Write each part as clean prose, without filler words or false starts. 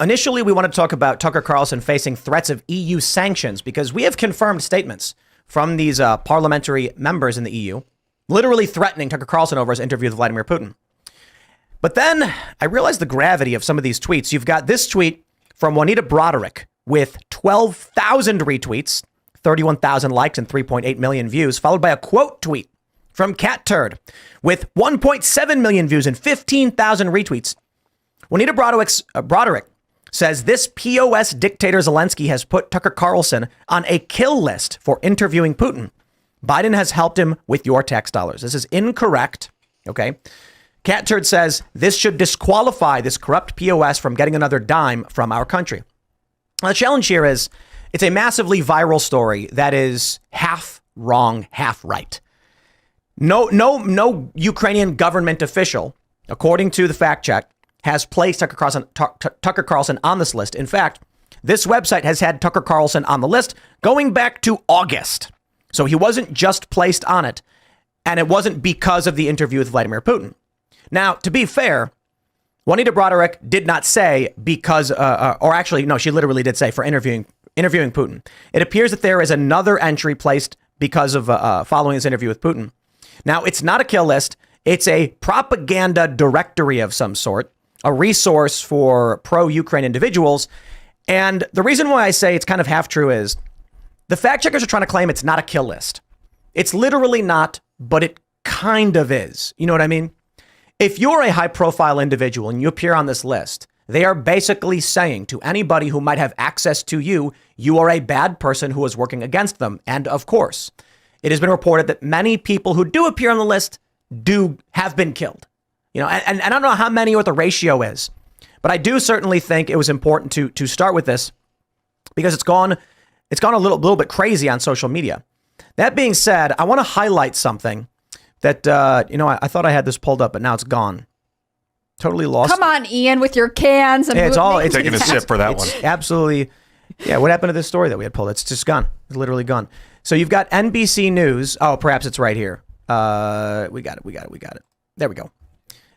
Initially, we want to talk about Tucker Carlson facing threats of EU sanctions because we have confirmed statements from these parliamentary members in the EU, literally threatening Tucker Carlson over his interview with Vladimir Putin. But then I realized the gravity of some of these tweets. You've got this tweet from Juanita Broderick with 12,000 retweets, 31,000 likes, and 3.8 million views, followed by a quote tweet from Cat Turd with 1.7 million views and 15,000 retweets. Juanita Broderick says this POS dictator Zelensky has put Tucker Carlson on a kill list for interviewing Putin. Biden has helped him with your tax dollars. This is incorrect. Okay. Cat Turd says this should disqualify this corrupt POS from getting another dime from our country. Now, the challenge here is it's a massively viral story that is half wrong, half right. No Ukrainian government official, according to the fact check, has placed Tucker Carlson on this list. In fact, this website has had Tucker Carlson on the list going back to August. So he wasn't just placed on it, and it wasn't because of the interview with Vladimir Putin. Now, to be fair, Juanita Broderick did not say because, or actually, no, she literally did say for interviewing Putin. It appears that there is another entry placed because of following this interview with Putin. Now, it's not a kill list. It's a propaganda directory of some sort, a resource for pro-Ukraine individuals. And the reason why I say it's kind of half true is the fact checkers are trying to claim it's not a kill list. It's literally not, but it kind of is. You know what I mean? If you're a high profile individual and you appear on this list, they are basically saying to anybody who might have access to you, you are a bad person who is working against them. And of course, it has been reported that many people who do appear on the list have been killed. You know, and I don't know how many or what the ratio is, but I do certainly think it was important to start with this because it's gone a little bit crazy on social media. That being said, I want to highlight something that, I thought I had this pulled up, but now it's gone. Totally lost. Come on, Ian, with your cans. And It's taking a sip for that one. Absolutely. Yeah. What happened to this story that we had pulled? It's just gone. It's literally gone. So you've got NBC News. Oh, perhaps it's right here. We got it. There we go.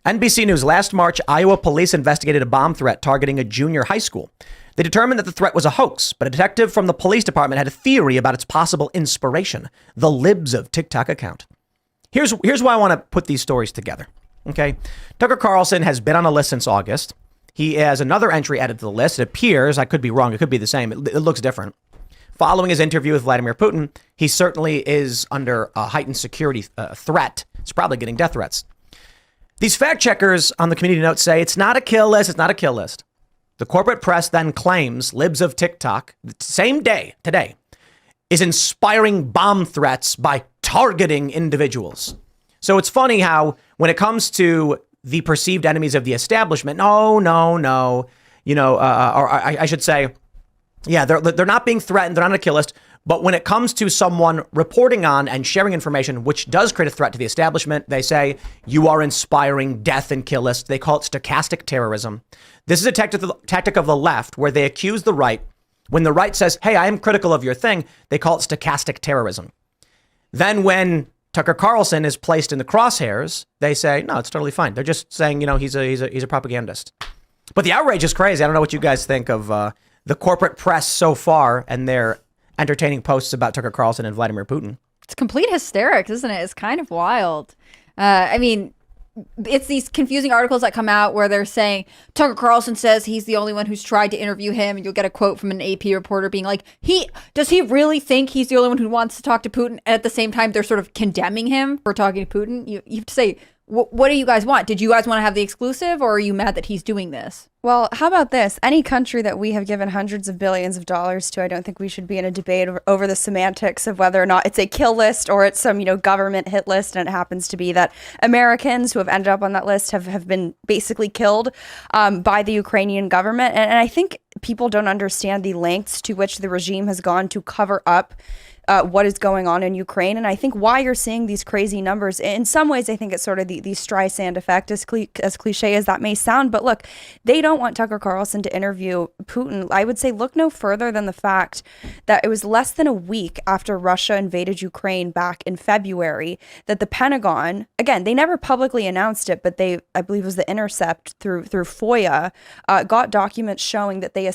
NBC News. Last March, Iowa police investigated a bomb threat targeting a junior high school. They determined that the threat was a hoax, but a detective from the police department had a theory about its possible inspiration, the Libs of TikTok account. Here's why I want to put these stories together. Okay. Tucker Carlson has been on a list since August. He has another entry added to the list. It appears, I could be wrong, it could be the same. It looks different. Following his interview with Vladimir Putin, he certainly is under a heightened security threat. He's probably getting death threats. These fact checkers on the community notes say it's not a kill list. It's not a kill list. The corporate press then claims Libs of TikTok, the same day, today, is inspiring bomb threats by targeting individuals. So it's funny how when it comes to the perceived enemies of the establishment, no, or I should say, yeah, they're not being threatened. They're not on a kill list. But when it comes to someone reporting on and sharing information, which does create a threat to the establishment, they say you are inspiring death and kill lists. They call it stochastic terrorism. This is a tactic of the left where they accuse the right. When the right says, hey, I am critical of your thing, they call it stochastic terrorism. Then when Tucker Carlson is placed in the crosshairs, they say, no, it's totally fine. They're just saying, he's a propagandist. But the outrage is crazy. I don't know what you guys think of the corporate press so far and their entertaining posts about Tucker Carlson and Vladimir Putin. It's complete hysterics, isn't it? It's kind of wild. It's these confusing articles that come out where they're saying Tucker Carlson says he's the only one who's tried to interview him. And you'll get a quote from an AP reporter being like, does he really think he's the only one who wants to talk to Putin? And at the same time, they're sort of condemning him for talking to Putin. You have to say, what do you guys want? Did you guys want to have the exclusive, or are you mad that he's doing this? Well, how about this? Any country that we have given hundreds of billions of dollars to, I don't think we should be in a debate over the semantics of whether or not it's a kill list or it's some, government hit list. And it happens to be that Americans who have ended up on that list have been basically killed by the Ukrainian government. And I think people don't understand the lengths to which the regime has gone to cover up what is going on in Ukraine. And I think why you're seeing these crazy numbers, in some ways, I think it's sort of the Streisand effect, as cliche as that may sound. But look, they don't want Tucker Carlson to interview Putin. I would say look no further than the fact that it was less than a week after Russia invaded Ukraine back in February that the Pentagon, again, they never publicly announced it, but I believe it was the Intercept through FOIA, got documents showing that they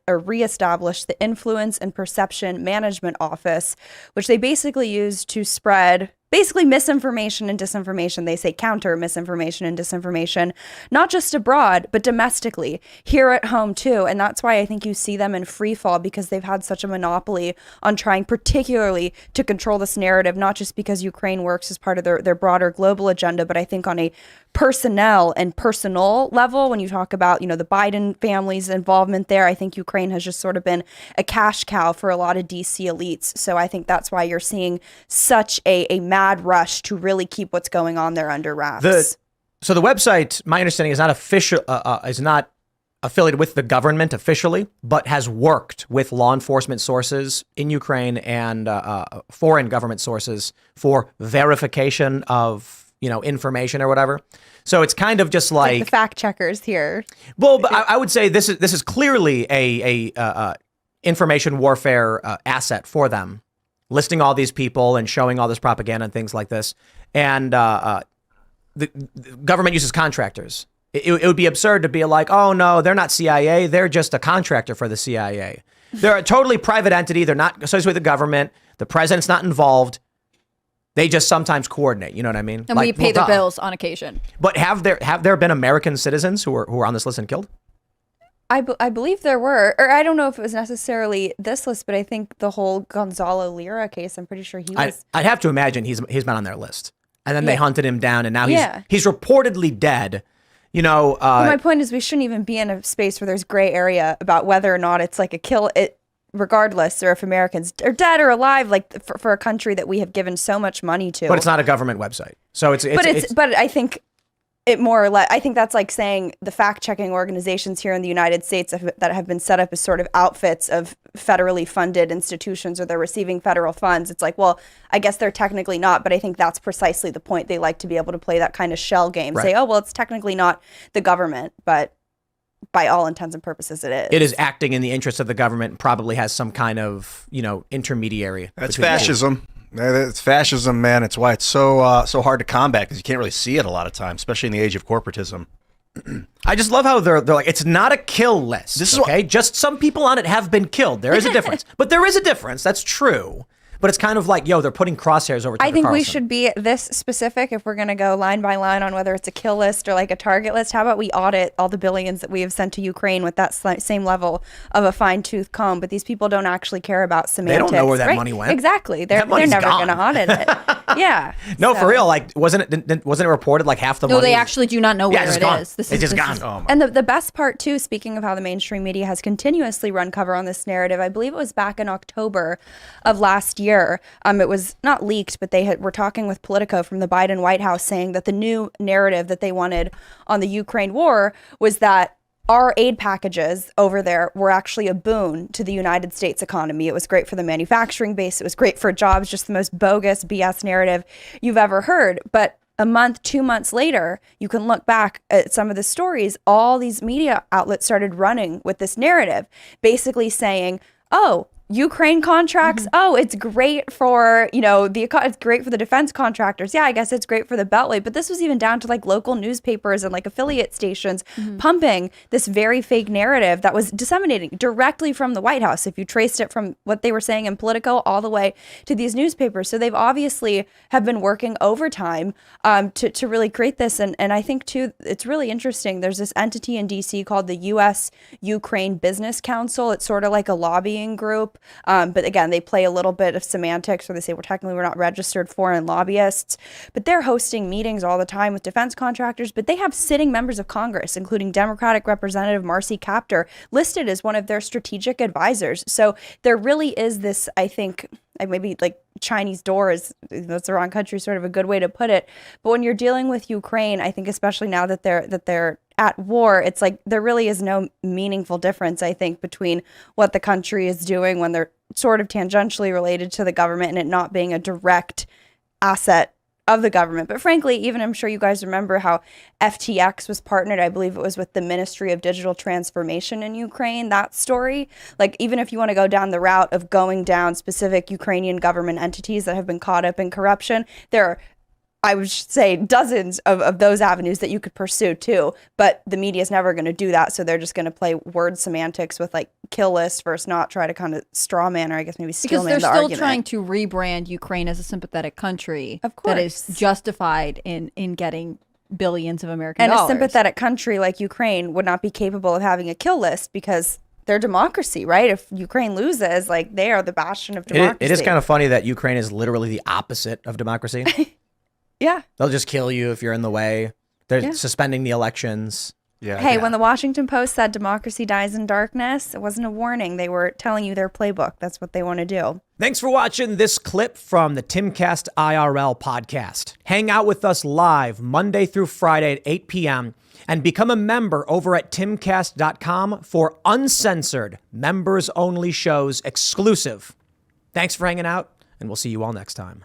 reestablished the Influence and Perception Management Office, which they basically used to spread basically misinformation and disinformation. They say counter misinformation and disinformation, not just abroad, but domestically, here at home too. And that's why I think you see them in free fall, because they've had such a monopoly on trying particularly to control this narrative, not just because Ukraine works as part of their broader global agenda, but I think on a personnel and personal level, when you talk about, the Biden family's involvement there, I think Ukraine has just sort of been a cash cow for a lot of DC elites. So I think that's why you're seeing such a mad rush to really keep what's going on there under wraps. So the website, my understanding, is not official, is not affiliated with the government officially, but has worked with law enforcement sources in Ukraine and foreign government sources for verification of information or whatever. So it's kind of just like the fact checkers here. Well, but I would say this is clearly a information warfare asset for them, listing all these people and showing all this propaganda and things like this. And the government uses contractors. It would be absurd to be like, oh no, they're not CIA. They're just a contractor for the CIA. They're a totally private entity. They're not associated with the government. The president's not involved. They just sometimes coordinate. You know what I mean? And we pay their bills on occasion. But have there been American citizens who are on this list and killed? I believe there were, or I don't know if it was necessarily this list, but I think the whole Gonzalo Lira case, I'm pretty sure he was. I'd have to imagine he's been on their list, and then they hunted him down, and now he's reportedly dead. My point is, we shouldn't even be in a space where there's gray area about whether or not it's like a kill. Regardless, or if Americans are dead or alive, like for a country that we have given so much money to. But it's not a government website, so But I think it more or less. I think that's like saying the fact-checking organizations here in the United States that have been set up as sort of outfits of federally funded institutions, or they're receiving federal funds. It's like, well, I guess they're technically not, but I think that's precisely the point. They like to be able to play that kind of shell game. Right. Say, oh, well, it's technically not the government, but by all intents and purposes, it is. It is acting in the interest of the government and probably has some kind of, intermediary. That's fascism. It's fascism, man. It's why it's so hard to combat, because you can't really see it a lot of times, especially in the age of corporatism. I just love how they're like, it's not a kill list. This is okay. Just some people on it have been killed. There is a difference, but there is a difference. That's true. But it's kind of like, they're putting crosshairs over Tucker I think Carlson. we should be this specific if we're going to go line by line on whether it's a kill list or like a target list. How about we audit all the billions that we have sent to Ukraine with that same level of a fine-tooth comb? But these people don't actually care about semantics. They don't know where that money went. Exactly. They're never going to audit it. Yeah. No, for real. Like, wasn't it reported like half the money? No, they actually do not know where it gone. is. It's just gone. Oh, and the best part too, speaking of how the mainstream media has continuously run cover on this narrative, I believe it was back in October of last year. It was not leaked, but they were talking with Politico from the Biden White House, saying that the new narrative that they wanted on the Ukraine war was that our aid packages over there were actually a boon to the United States economy. It was great for the manufacturing base. It was great for jobs, just the most bogus BS narrative you've ever heard. But a month, 2 months later, you can look back at some of the stories. All these media outlets started running with this narrative, basically saying, oh, Ukraine contracts. Oh, it's great for, it's great for the defense contractors. Yeah, I guess it's great for the Beltway. But this was even down to like local newspapers and like affiliate stations pumping this very fake narrative that was disseminating directly from the White House. If you traced it from what they were saying in Politico all the way to these newspapers. So they've obviously have been working overtime to really create this. And I think too, it's really interesting. There's this entity in DC called the U.S. Ukraine Business Council. It's sort of like a lobbying group. But again, they play a little bit of semantics where they say we're not registered foreign lobbyists, but they're hosting meetings all the time with defense contractors. But they have sitting members of Congress, including Democratic Representative Marcy Kaptur, listed as one of their strategic advisors. So there really is this, I think, maybe like Chinese door is, that's the wrong country, sort of a good way to put it. But when you're dealing with Ukraine, I think especially now that they're at war, it's like there really is no meaningful difference, I think, between what the country is doing when they're sort of tangentially related to the government and it not being a direct asset of the government. But frankly, even I'm sure you guys remember how FTX was partnered, I believe it was with the Ministry of Digital Transformation in Ukraine, that story. Like, even if you want to go down the route of going down specific Ukrainian government entities that have been caught up in corruption, there are, I would say, dozens of those avenues that you could pursue too. But the media is never going to do that. So they're just going to play word semantics with like kill list versus not try to kind of straw man or I guess maybe steel man the argument. Because they're still trying to rebrand Ukraine as a sympathetic country. Of course. That is justified in getting billions of American and dollars. A sympathetic country like Ukraine would not be capable of having a kill list because they're democracy, right? If Ukraine loses, like they are the bastion of democracy. It is kind of funny that Ukraine is literally the opposite of democracy. Yeah. They'll just kill you if you're in the way. They're suspending the elections. Yeah. Hey, when the Washington Post said democracy dies in darkness, it wasn't a warning. They were telling you their playbook. That's what they want to do. Thanks for watching this clip from the Timcast IRL podcast. Hang out with us live Monday through Friday at 8 p.m. and become a member over at timcast.com for uncensored, members-only shows exclusive. Thanks for hanging out, and we'll see you all next time.